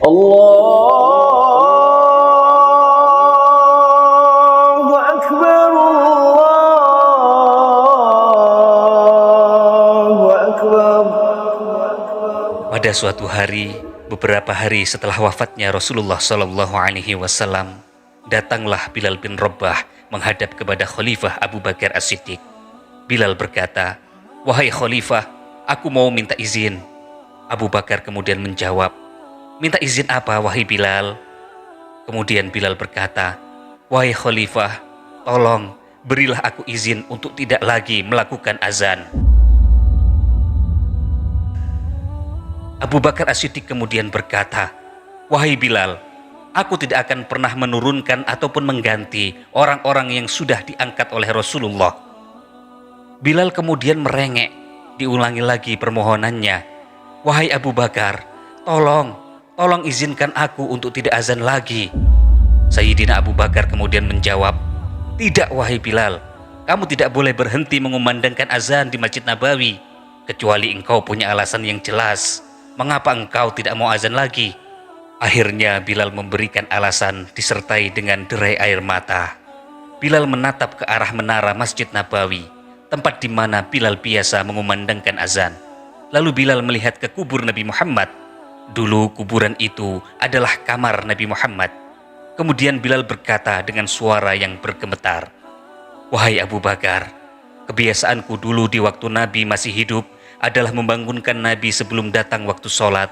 Allahu Akbar, Allahu Akbar. Pada suatu hari, beberapa hari setelah wafatnya Rasulullah SAW, datanglah Bilal bin Rabah menghadap kepada Khalifah Abu Bakar As-Siddiq. Bilal berkata, "Wahai Khalifah, aku mau minta izin." Abu Bakar kemudian menjawab, "Minta izin apa, wahai Bilal?" Kemudian Bilal berkata, "Wahai Khalifah, tolong berilah aku izin untuk tidak lagi melakukan azan." Abu Bakar As-Siddiq kemudian berkata, "Wahai Bilal, aku tidak akan pernah menurunkan ataupun mengganti orang-orang yang sudah diangkat oleh Rasulullah." Bilal kemudian merengek, diulangi lagi permohonannya, "Wahai Abu Bakar, tolong izinkan aku untuk tidak azan lagi." Sayyidina Abu Bakar kemudian menjawab, "Tidak wahai Bilal, kamu tidak boleh berhenti mengumandangkan azan di Masjid Nabawi, kecuali engkau punya alasan yang jelas. Mengapa engkau tidak mau azan lagi?" Akhirnya Bilal memberikan alasan disertai dengan derai air mata. Bilal menatap ke arah menara Masjid Nabawi, tempat di mana Bilal biasa mengumandangkan azan. Lalu Bilal melihat ke kubur Nabi Muhammad. Dulu kuburan itu adalah kamar Nabi Muhammad. Kemudian Bilal berkata dengan suara yang bergemetar, "Wahai Abu Bakar, kebiasaanku dulu di waktu Nabi masih hidup adalah membangunkan Nabi sebelum datang waktu sholat.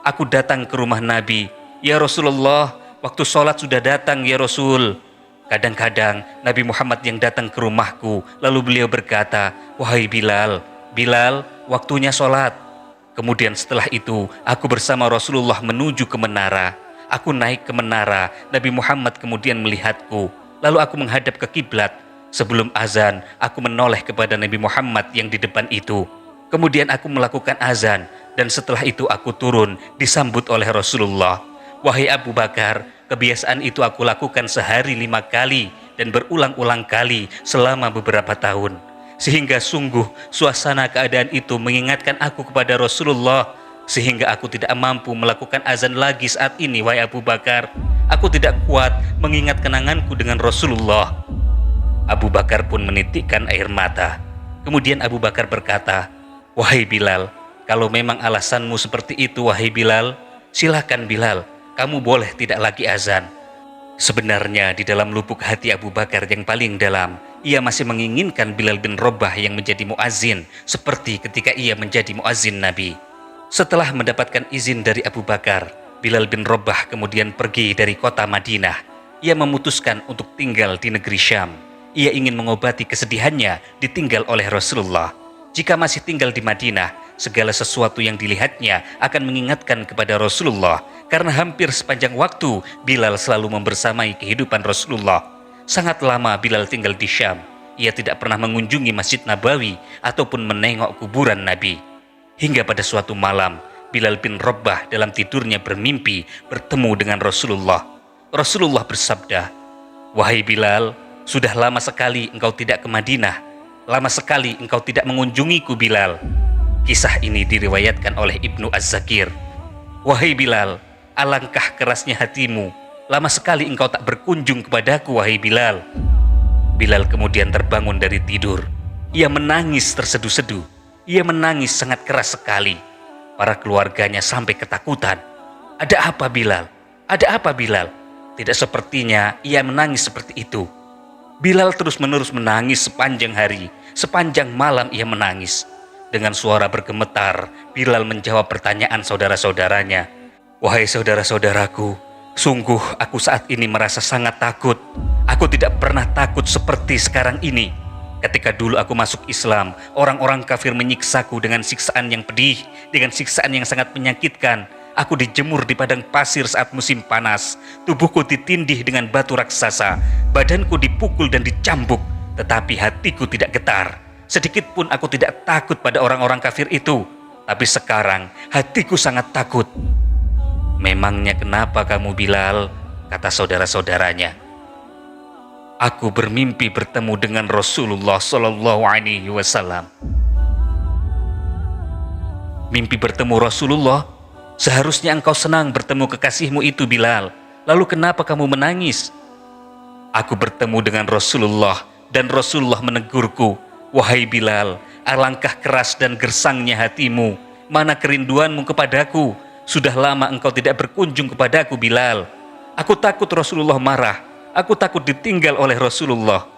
Aku datang ke rumah Nabi, 'Ya Rasulullah, waktu sholat sudah datang ya Rasul.' Kadang-kadang Nabi Muhammad yang datang ke rumahku, lalu beliau berkata, 'Wahai Bilal, waktunya sholat.' Kemudian setelah itu, aku bersama Rasulullah menuju ke menara. Aku naik ke menara, Nabi Muhammad kemudian melihatku. Lalu aku menghadap ke kiblat. Sebelum azan, aku menoleh kepada Nabi Muhammad yang di depan itu. Kemudian aku melakukan azan, dan setelah itu aku turun, disambut oleh Rasulullah. Wahai Abu Bakar, kebiasaan itu aku lakukan sehari 5 kali dan berulang-ulang kali selama beberapa tahun. Sehingga sungguh suasana keadaan itu mengingatkan aku kepada Rasulullah, sehingga aku tidak mampu melakukan azan lagi saat ini, wahai Abu Bakar. Aku tidak kuat mengingat kenanganku dengan Rasulullah." Abu Bakar pun menitikkan air mata. Kemudian Abu Bakar berkata, "Wahai Bilal, kalau memang alasanmu seperti itu, wahai Bilal, silakan Bilal, kamu boleh tidak lagi azan." Sebenarnya di dalam lubuk hati Abu Bakar yang paling dalam, ia masih menginginkan Bilal bin Rabah yang menjadi muazzin seperti ketika ia menjadi muazzin Nabi. Setelah mendapatkan izin dari Abu Bakar, Bilal bin Rabah kemudian pergi dari kota Madinah. Ia memutuskan untuk tinggal di negeri Syam. Ia ingin mengobati kesedihannya ditinggal oleh Rasulullah. Jika masih tinggal di Madinah, segala sesuatu yang dilihatnya akan mengingatkan kepada Rasulullah, karena hampir sepanjang waktu Bilal selalu membersamai kehidupan Rasulullah. Sangat lama Bilal tinggal di Syam. Ia tidak pernah mengunjungi Masjid Nabawi ataupun menengok kuburan Nabi. Hingga pada suatu malam, Bilal bin Rabah dalam tidurnya bermimpi bertemu dengan Rasulullah. Rasulullah bersabda, "Wahai Bilal, sudah lama sekali engkau tidak ke Madinah. Lama sekali engkau tidak mengunjungiku, Bilal." Kisah ini diriwayatkan oleh Ibnu Az-Zakir. "Wahai Bilal, alangkah kerasnya hatimu. Lama sekali engkau tak berkunjung kepadaku, wahai Bilal." Bilal kemudian terbangun dari tidur. Ia menangis terseduh-seduh. Ia menangis sangat keras sekali. Para keluarganya sampai ketakutan. "Ada apa Bilal? Ada apa Bilal?" Tidak sepertinya ia menangis seperti itu. Bilal terus-menerus menangis sepanjang hari. Sepanjang malam ia menangis. Dengan suara bergemetar, Bilal menjawab pertanyaan saudara-saudaranya. "Wahai saudara-saudaraku, sungguh aku saat ini merasa sangat takut. Aku tidak pernah takut seperti sekarang ini. Ketika dulu aku masuk Islam, orang-orang kafir menyiksaku dengan siksaan yang pedih, dengan siksaan yang sangat menyakitkan. Aku dijemur di padang pasir saat musim panas. Tubuhku ditindih dengan batu raksasa. Badanku dipukul dan dicambuk, tetapi hatiku tidak getar. Sedikit pun aku tidak takut pada orang-orang kafir itu. Tapi sekarang hatiku sangat takut." "Memangnya kenapa kamu Bilal?" kata saudara-saudaranya. "Aku bermimpi bertemu dengan Rasulullah SAW." "Mimpi bertemu Rasulullah? Seharusnya engkau senang bertemu kekasihmu itu Bilal. Lalu kenapa kamu menangis? Aku bertemu dengan Rasulullah dan Rasulullah menegurku, wahai Bilal, alangkah keras dan gersangnya hatimu. Mana kerinduanmu kepadaku? Sudah lama engkau tidak berkunjung kepadaku Bilal. Aku takut Rasulullah marah. Aku takut ditinggal oleh Rasulullah.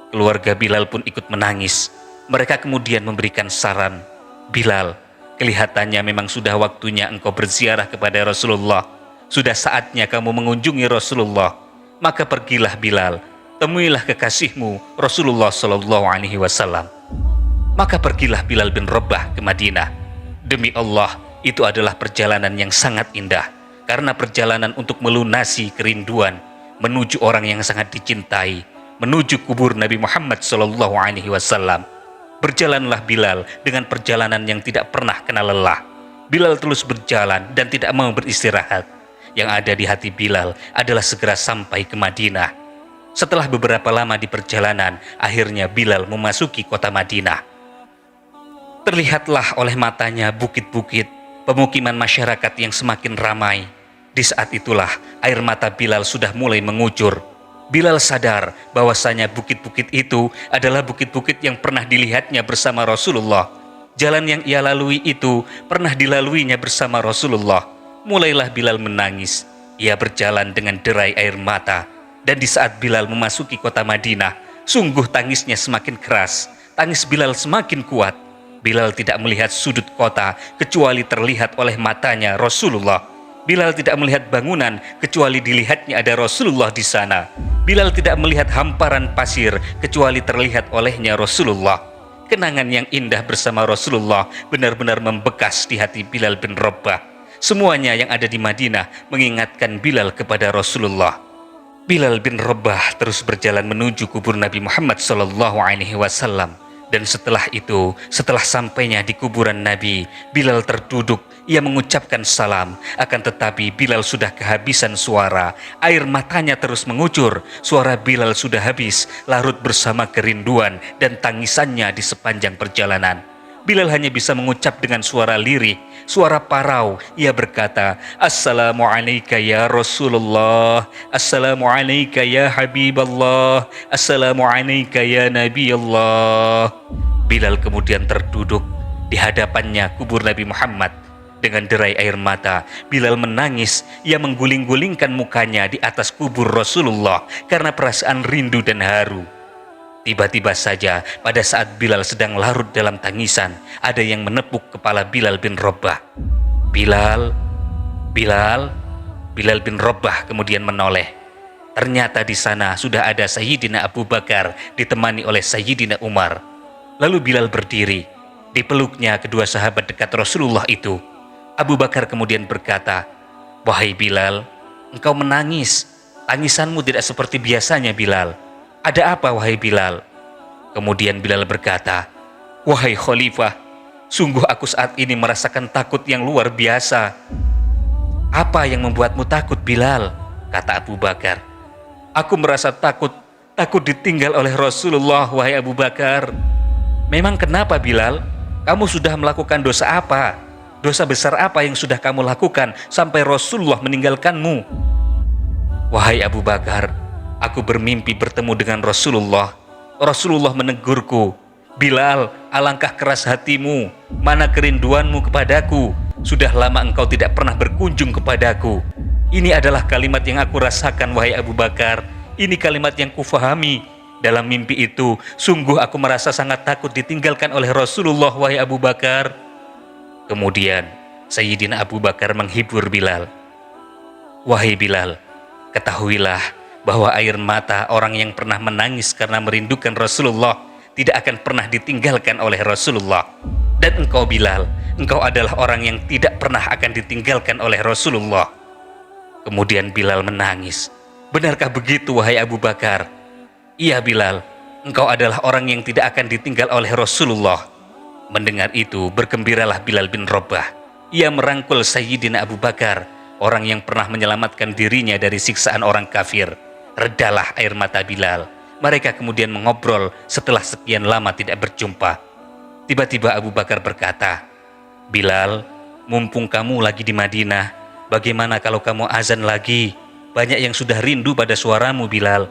Keluarga Bilal pun ikut menangis. Mereka kemudian memberikan saran, Bilal, kelihatannya memang sudah waktunya engkau berziarah kepada Rasulullah. Sudah saatnya kamu mengunjungi Rasulullah. Maka pergilah Bilal, temuilah kekasihmu Rasulullah Shallallahu Alaihi Wasallam. Maka pergilah Bilal bin Rabah ke Madinah. Demi Allah, itu adalah perjalanan yang sangat indah. Karena perjalanan untuk melunasi kerinduan menuju orang yang sangat dicintai, menuju kubur Nabi Muhammad Shallallahu Alaihi Wasallam. Berjalanlah Bilal dengan perjalanan yang tidak pernah kenal lelah. Bilal terus berjalan dan tidak mau beristirahat. Yang ada di hati Bilal adalah segera sampai ke Madinah. Setelah beberapa lama di perjalanan, akhirnya Bilal memasuki kota Madinah. Terlihatlah oleh matanya bukit-bukit, pemukiman masyarakat yang semakin ramai. Di saat itulah air mata Bilal sudah mulai mengucur. Bilal sadar bahwasanya bukit-bukit itu adalah bukit-bukit yang pernah dilihatnya bersama Rasulullah. Jalan yang ia lalui itu pernah dilaluinya bersama Rasulullah. Mulailah Bilal menangis. Ia berjalan dengan derai air mata. Dan di saat Bilal memasuki kota Madinah, sungguh tangisnya semakin keras. Tangis Bilal semakin kuat. Bilal tidak melihat sudut kota kecuali terlihat oleh matanya Rasulullah. Bilal tidak melihat bangunan kecuali dilihatnya ada Rasulullah di sana. Bilal tidak melihat hamparan pasir kecuali terlihat olehnya Rasulullah. Kenangan yang indah bersama Rasulullah benar-benar membekas di hati Bilal bin Rabah. Semuanya yang ada di Madinah mengingatkan Bilal kepada Rasulullah. Bilal bin Rabah terus berjalan menuju kubur Nabi Muhammad SAW. Dan setelah itu, setelah sampainya di kuburan Nabi, Bilal terduduk. Ia mengucapkan salam, akan tetapi Bilal sudah kehabisan suara. Air matanya terus mengucur. Suara Bilal sudah habis, larut bersama kerinduan dan tangisannya di sepanjang perjalanan. Bilal hanya bisa mengucap dengan suara lirih, suara parau. Ia berkata, Assalamualaikum ya Rasulullah, Assalamualaikum ya Habiballah, Assalamualaikum ya Nabi Allah. Bilal kemudian terduduk di hadapannya kubur Nabi Muhammad. Dengan derai air mata, Bilal menangis. Ia mengguling-gulingkan mukanya di atas kubur Rasulullah karena perasaan rindu dan haru. Tiba-tiba saja pada saat Bilal sedang larut dalam tangisan, ada yang menepuk kepala Bilal bin Rabah. Bilal bin Rabah kemudian menoleh. Ternyata di sana sudah ada Sayyidina Abu Bakar ditemani oleh Sayyidina Umar. Lalu Bilal berdiri, dipeluknya kedua sahabat dekat Rasulullah itu. Abu Bakar kemudian berkata, wahai Bilal, engkau menangis. Tangisanmu tidak seperti biasanya Bilal. Ada apa wahai Bilal? Kemudian Bilal berkata, wahai Khalifah, sungguh aku saat ini merasakan takut yang luar biasa. Apa yang membuatmu takut Bilal? Kata Abu Bakar. Aku merasa takut ditinggal oleh Rasulullah wahai Abu Bakar. Memang kenapa Bilal? Kamu sudah melakukan dosa apa? Dosa besar apa yang sudah kamu lakukan sampai Rasulullah meninggalkanmu? Wahai Abu Bakar, aku bermimpi bertemu dengan Rasulullah. Rasulullah menegurku, Bilal, alangkah keras hatimu, mana kerinduanmu kepadaku. Sudah lama engkau tidak pernah berkunjung kepadaku. Ini adalah kalimat yang aku rasakan wahai Abu Bakar. Ini kalimat yang kufahami. Dalam mimpi itu, sungguh aku merasa sangat takut ditinggalkan oleh Rasulullah wahai Abu Bakar. Kemudian Sayyidina Abu Bakar menghibur Bilal. Wahai Bilal, ketahuilah bahwa air mata orang yang pernah menangis karena merindukan Rasulullah tidak akan pernah ditinggalkan oleh Rasulullah. Dan engkau Bilal, engkau adalah orang yang tidak pernah akan ditinggalkan oleh Rasulullah. Kemudian Bilal menangis. Benarkah begitu wahai Abu Bakar? Iya Bilal, engkau adalah orang yang tidak akan ditinggal oleh Rasulullah. Mendengar itu bergembiralah Bilal bin Rabah. Ia merangkul Sayyidina Abu Bakar, orang yang pernah menyelamatkan dirinya dari siksaan orang kafir. Redalah air mata Bilal. Mereka kemudian mengobrol setelah sekian lama tidak berjumpa. Tiba-tiba Abu Bakar berkata, Bilal, mumpung kamu lagi di Madinah, bagaimana kalau kamu azan lagi? Banyak yang sudah rindu pada suaramu, Bilal."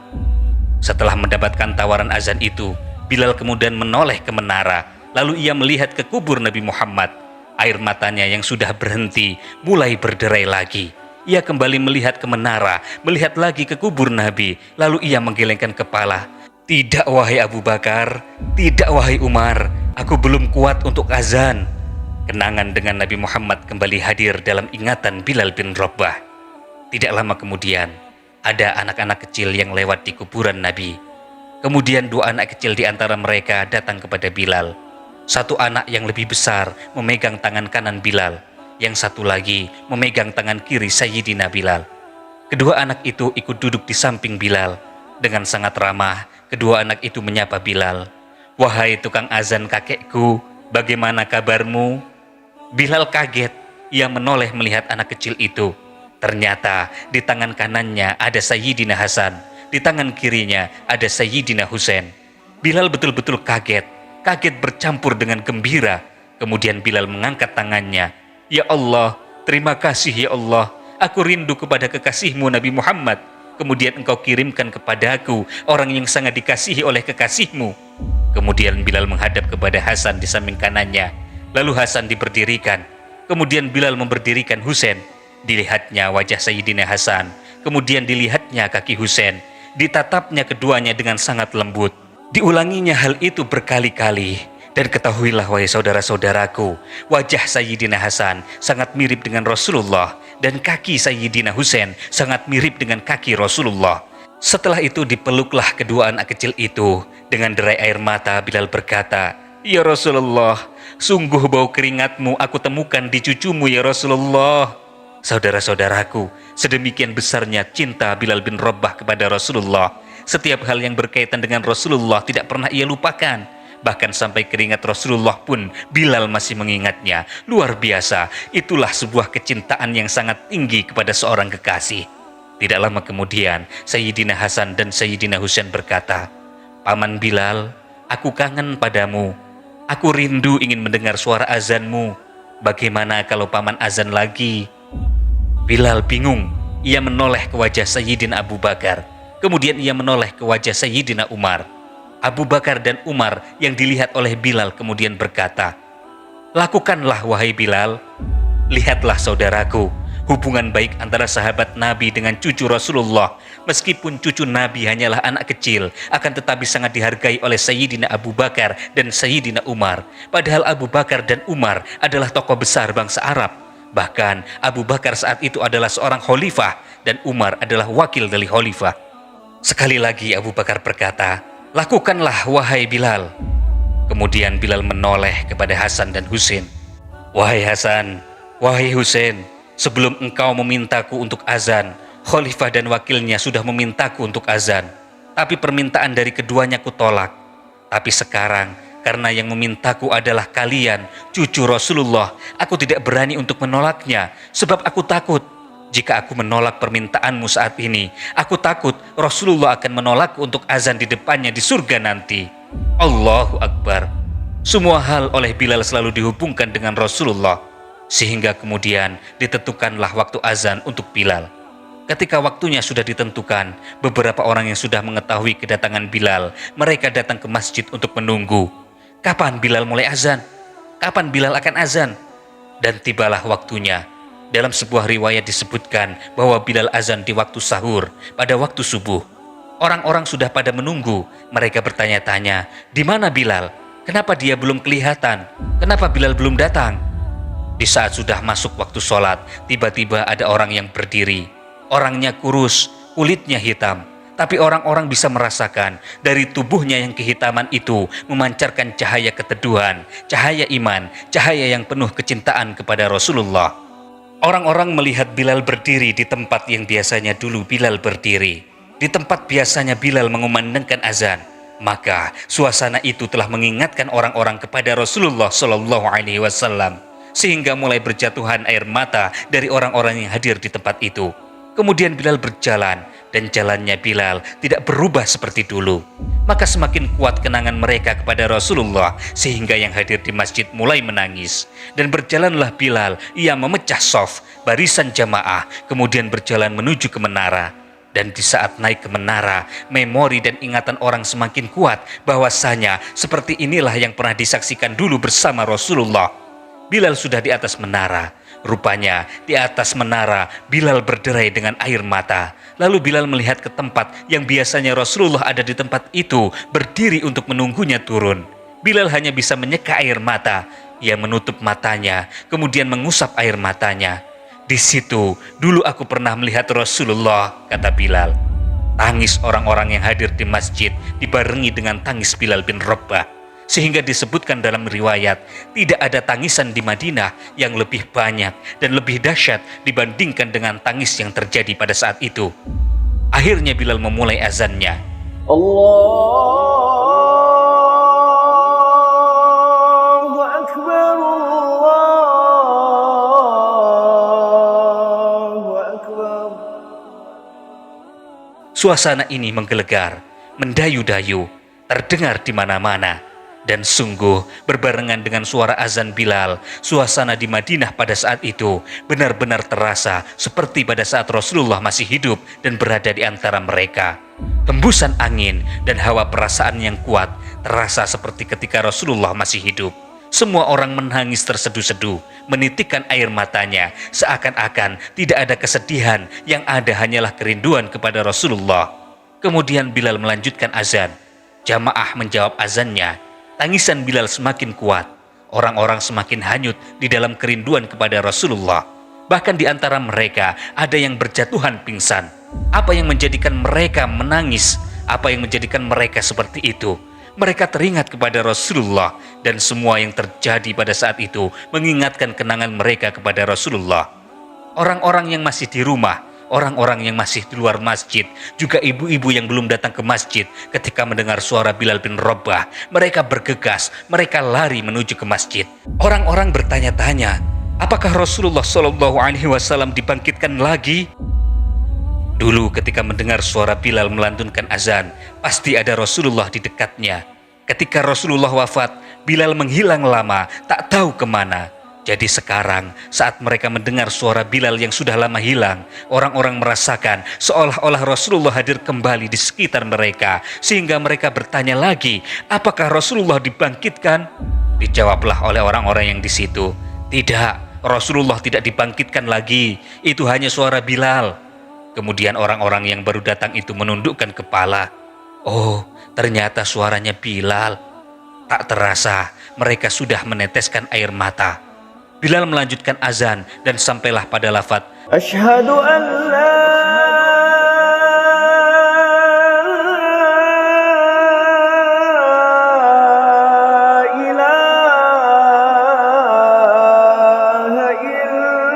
Setelah mendapatkan tawaran azan itu, Bilal kemudian menoleh ke menara, lalu ia melihat ke kubur Nabi Muhammad. Air matanya yang sudah berhenti mulai berderai lagi. Ia kembali melihat ke menara, melihat lagi ke kubur Nabi, lalu ia menggelengkan kepala. "Tidak wahai Abu Bakar, tidak wahai Umar, aku belum kuat untuk azan." Kenangan dengan Nabi Muhammad kembali hadir dalam ingatan Bilal bin Rabah. Tidak lama kemudian, ada anak-anak kecil yang lewat di kuburan Nabi. Kemudian dua anak kecil di antara mereka datang kepada Bilal. Satu anak yang lebih besar memegang tangan kanan Bilal, yang satu lagi memegang tangan kiri Sayyidina Bilal. Kedua anak itu ikut duduk di samping Bilal. Dengan sangat ramah, kedua anak itu menyapa Bilal. "Wahai tukang azan kakekku, bagaimana kabarmu?" Bilal kaget, ia menoleh melihat anak kecil itu. Ternyata di tangan kanannya ada Sayyidina Hasan, di tangan kirinya ada Sayyidina Husain. Bilal betul-betul kaget bercampur dengan gembira. Kemudian Bilal mengangkat tangannya. "Ya Allah, terima kasih ya Allah. Aku rindu kepada kekasihmu Nabi Muhammad. Kemudian engkau kirimkan kepadaku orang yang sangat dikasihi oleh kekasihmu." Kemudian Bilal menghadap kepada Hasan di samping kanannya. Lalu Hasan diberdirikan. Kemudian Bilal memberdirikan Husain. Dilihatnya wajah Sayyidina Hasan. Kemudian dilihatnya kaki Husain. Ditatapnya keduanya dengan sangat lembut. Diulanginya hal itu berkali-kali. Dan ketahuilah wahai saudara-saudaraku, wajah Sayyidina Hasan sangat mirip dengan Rasulullah, dan kaki Sayyidina Husain sangat mirip dengan kaki Rasulullah. Setelah itu dipeluklah kedua anak kecil itu. Dengan derai air mata Bilal berkata, "Ya Rasulullah, sungguh bau keringatmu aku temukan di cucumu ya Rasulullah." Saudara-saudaraku, sedemikian besarnya cinta Bilal bin Rabah kepada Rasulullah. Setiap hal yang berkaitan dengan Rasulullah tidak pernah ia lupakan. Bahkan sampai keringat Rasulullah pun Bilal masih mengingatnya. Luar biasa, itulah sebuah kecintaan yang sangat tinggi kepada seorang kekasih. Tidak lama kemudian, Sayyidina Hasan dan Sayyidina Husain berkata, "Paman Bilal, aku kangen padamu. Aku rindu ingin mendengar suara azanmu. Bagaimana kalau paman azan lagi?" Bilal bingung. Ia menoleh ke wajah Sayyidina Abu Bakar. Kemudian ia menoleh ke wajah Sayyidina Umar. Abu Bakar dan Umar yang dilihat oleh Bilal kemudian berkata, "Lakukanlah wahai Bilal. Lihatlah saudaraku, hubungan baik antara sahabat Nabi dengan cucu Rasulullah. Meskipun cucu Nabi hanyalah anak kecil, akan tetapi sangat dihargai oleh Sayyidina Abu Bakar dan Sayyidina Umar. Padahal Abu Bakar dan Umar adalah tokoh besar bangsa Arab. Bahkan Abu Bakar saat itu adalah seorang khalifah dan Umar adalah wakil dari khalifah." Sekali lagi Abu Bakar berkata, "Lakukanlah wahai Bilal." Kemudian Bilal menoleh kepada Hasan dan Husain. "Wahai Hasan, wahai Husain, sebelum engkau memintaku untuk azan, khalifah dan wakilnya sudah memintaku untuk azan. Tapi permintaan dari keduanya kutolak. Tapi sekarang, karena yang memintaku adalah kalian, cucu Rasulullah, aku tidak berani untuk menolaknya, sebab aku takut. Jika aku menolak permintaanmu saat ini, aku takut Rasulullah akan menolakku untuk azan di depannya di surga nanti." Allahu Akbar. Semua hal oleh Bilal selalu dihubungkan dengan Rasulullah. Sehingga kemudian ditentukanlah waktu azan untuk Bilal. Ketika waktunya sudah ditentukan, beberapa orang yang sudah mengetahui kedatangan Bilal, mereka datang ke masjid untuk menunggu. Kapan Bilal mulai azan? Kapan Bilal akan azan? Dan tibalah waktunya. Dalam sebuah riwayat disebutkan bahwa Bilal azan di waktu sahur, pada waktu subuh. Orang-orang sudah pada menunggu. Mereka bertanya-tanya, "Di mana Bilal? Kenapa dia belum kelihatan? Kenapa Bilal belum datang?" Di saat sudah masuk waktu sholat, tiba-tiba ada orang yang berdiri. Orangnya kurus, kulitnya hitam. Tapi orang-orang bisa merasakan dari tubuhnya yang kehitaman itu memancarkan cahaya keteduhan, cahaya iman, cahaya yang penuh kecintaan kepada Rasulullah. Orang-orang melihat Bilal berdiri di tempat yang biasanya dulu Bilal berdiri. Di tempat biasanya Bilal mengumandangkan azan. Maka suasana itu telah mengingatkan orang-orang kepada Rasulullah SAW. Sehingga mulai berjatuhan air mata dari orang-orang yang hadir di tempat itu. Kemudian Bilal berjalan dan jalannya Bilal tidak berubah seperti dulu. Maka semakin kuat kenangan mereka kepada Rasulullah sehingga yang hadir di masjid mulai menangis. Dan berjalanlah Bilal, ia memecah shaf, barisan jamaah, kemudian berjalan menuju ke menara. Dan di saat naik ke menara, memori dan ingatan orang semakin kuat bahwasanya seperti inilah yang pernah disaksikan dulu bersama Rasulullah. Bilal sudah di atas menara. Rupanya di atas menara Bilal berderai dengan air mata. Lalu Bilal melihat ke tempat yang biasanya Rasulullah ada di tempat itu, berdiri untuk menunggunya turun. Bilal hanya bisa menyeka air mata. Ia menutup matanya, kemudian mengusap air matanya. Di situ dulu aku pernah melihat Rasulullah, kata Bilal. Tangis orang-orang yang hadir di masjid dibarengi dengan tangis Bilal bin Rabah. Sehingga disebutkan dalam riwayat, tidak ada tangisan di Madinah yang lebih banyak dan lebih dahsyat dibandingkan dengan tangis yang terjadi pada saat itu. Akhirnya Bilal memulai azannya. Allahu Akbar, Allahu Akbar. Suasana ini menggelegar, mendayu-dayu, terdengar di mana-mana. Dan sungguh berbarengan dengan suara azan Bilal, suasana di Madinah pada saat itu benar-benar terasa seperti pada saat Rasulullah masih hidup dan berada di antara mereka. Hembusan angin dan hawa perasaan yang kuat terasa seperti ketika Rasulullah masih hidup. Semua orang menangis terseduh-seduh, menitikkan air matanya, seakan-akan tidak ada kesedihan, yang ada hanyalah kerinduan kepada Rasulullah. Kemudian Bilal melanjutkan azan. Jamaah menjawab azannya. Tangisan Bilal semakin kuat. Orang-orang semakin hanyut di dalam kerinduan kepada Rasulullah. Bahkan di antara mereka ada yang berjatuhan pingsan. Apa yang menjadikan mereka menangis? Apa yang menjadikan mereka seperti itu? Mereka teringat kepada Rasulullah dan semua yang terjadi pada saat itu mengingatkan kenangan mereka kepada Rasulullah. Orang-orang yang masih di rumah, orang-orang yang masih di luar masjid, juga ibu-ibu yang belum datang ke masjid ketika mendengar suara Bilal bin Rabah, mereka bergegas, mereka lari menuju ke masjid. Orang-orang bertanya-tanya, apakah Rasulullah SAW dibangkitkan lagi? Dulu ketika mendengar suara Bilal melantunkan azan, pasti ada Rasulullah di dekatnya. Ketika Rasulullah wafat, Bilal menghilang lama, tak tahu kemana. Jadi sekarang saat mereka mendengar suara Bilal yang sudah lama hilang, orang-orang merasakan seolah-olah Rasulullah hadir kembali di sekitar mereka, sehingga mereka bertanya lagi, apakah Rasulullah dibangkitkan? Dijawablah oleh orang-orang yang di situ, tidak, Rasulullah tidak dibangkitkan lagi, itu hanya suara Bilal. Kemudian orang-orang yang baru datang itu menundukkan kepala. Oh, ternyata suaranya Bilal. Tak terasa mereka sudah meneteskan air mata. Bilal melanjutkan azan dan sampailah pada lafaz Asyhadu an la ilaha illallah.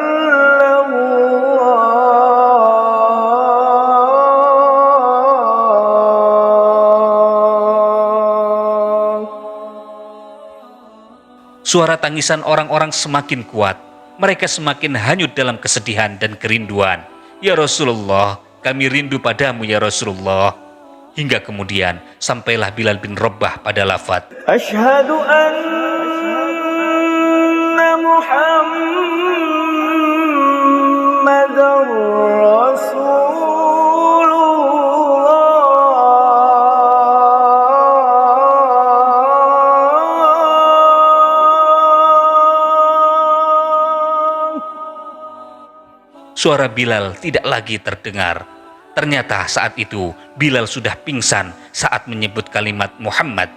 Suara tangisan orang-orang semakin kuat. Mereka semakin hanyut dalam kesedihan dan kerinduan. Ya Rasulullah, kami rindu padamu ya Rasulullah. Hingga kemudian sampailah Bilal bin Rabah pada lafaz Asyhadu anna Muhammadar Suara Bilal tidak lagi terdengar. Ternyata saat itu Bilal sudah pingsan saat menyebut kalimat Muhammad.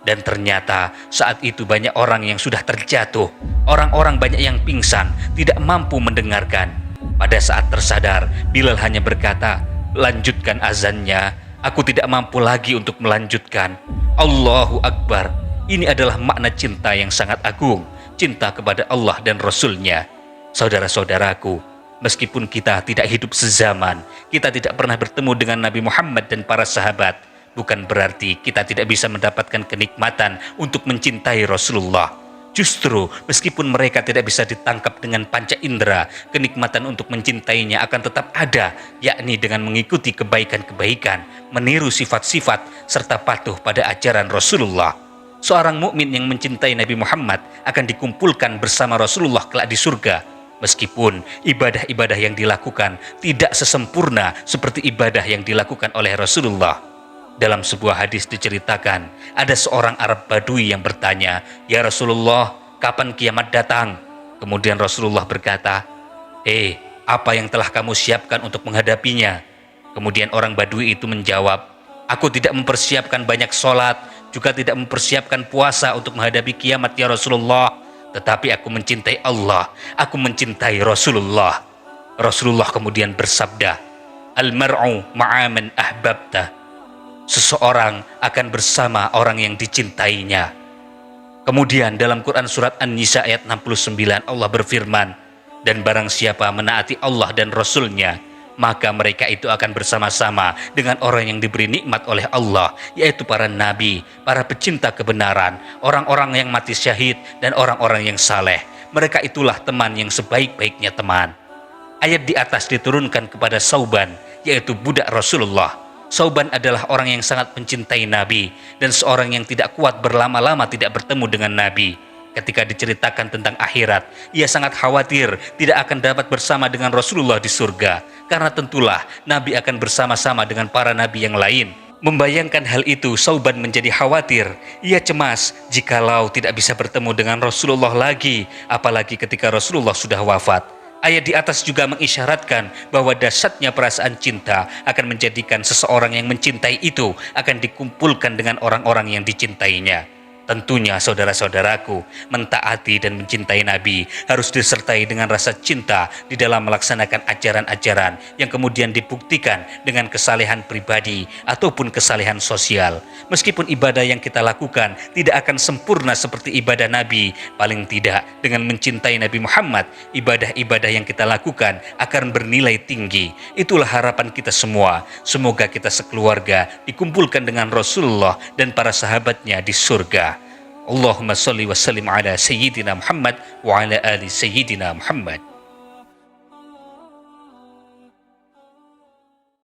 Dan ternyata saat itu banyak orang yang sudah terjatuh. Orang-orang banyak yang pingsan, tidak mampu mendengarkan. Pada saat tersadar, Bilal hanya berkata, lanjutkan azannya, aku tidak mampu lagi untuk melanjutkan. Allahu Akbar. Ini adalah makna cinta yang sangat agung, cinta kepada Allah dan Rasul-Nya. Saudara-saudaraku, meskipun kita tidak hidup sezaman, kita tidak pernah bertemu dengan Nabi Muhammad dan para sahabat, bukan berarti kita tidak bisa mendapatkan kenikmatan untuk mencintai Rasulullah. Justru meskipun mereka tidak bisa ditangkap dengan panca indera, kenikmatan untuk mencintainya akan tetap ada, yakni dengan mengikuti kebaikan-kebaikan, meniru sifat-sifat, serta patuh pada ajaran Rasulullah. Seorang mukmin yang mencintai Nabi Muhammad akan dikumpulkan bersama Rasulullah kelak di surga, meskipun ibadah-ibadah yang dilakukan tidak sesempurna seperti ibadah yang dilakukan oleh Rasulullah. Dalam sebuah hadis diceritakan, ada seorang Arab Badui yang bertanya, "Ya Rasulullah, kapan kiamat datang?" Kemudian Rasulullah berkata, apa yang telah kamu siapkan untuk menghadapinya?" Kemudian orang Badui itu menjawab, "Aku tidak mempersiapkan banyak sholat, juga tidak mempersiapkan puasa untuk menghadapi kiamat ya Rasulullah. Tetapi aku mencintai Allah, aku mencintai Rasulullah." Rasulullah kemudian bersabda, "Al-mar'u ma'a man ahbabta." Seseorang akan bersama orang yang dicintainya. Kemudian dalam Quran surat An-Nisa ayat 69 Allah berfirman, "Dan barang siapa menaati Allah dan Rasul-Nya, maka mereka itu akan bersama-sama dengan orang yang diberi nikmat oleh Allah, yaitu para nabi, para pecinta kebenaran, orang-orang yang mati syahid, dan orang-orang yang saleh. Mereka itulah teman yang sebaik-baiknya teman." Ayat di atas diturunkan kepada Sauban, yaitu budak Rasulullah. Sauban adalah orang yang sangat mencintai Nabi dan seorang yang tidak kuat berlama-lama tidak bertemu dengan Nabi. Ketika diceritakan tentang akhirat, ia sangat khawatir tidak akan dapat bersama dengan Rasulullah di surga, karena tentulah Nabi akan bersama-sama dengan para Nabi yang lain. Membayangkan hal itu, Sauban menjadi khawatir. Ia cemas jikalau tidak bisa bertemu dengan Rasulullah lagi, apalagi ketika Rasulullah sudah wafat. Ayat di atas juga mengisyaratkan bahwa dahsyatnya perasaan cinta akan menjadikan seseorang yang mencintai itu akan dikumpulkan dengan orang-orang yang dicintainya. Tentunya saudara-saudaraku, mentaati dan mencintai Nabi harus disertai dengan rasa cinta di dalam melaksanakan ajaran-ajaran yang kemudian dibuktikan dengan kesalehan pribadi ataupun kesalehan sosial. Meskipun ibadah yang kita lakukan tidak akan sempurna seperti ibadah Nabi, paling tidak dengan mencintai Nabi Muhammad, ibadah-ibadah yang kita lakukan akan bernilai tinggi. Itulah harapan kita semua. Semoga kita sekeluarga dikumpulkan dengan Rasulullah dan para sahabatnya di surga. Allahumma salli wa sallim ala Sayyidina Muhammad wa ala ali Sayyidina Muhammad.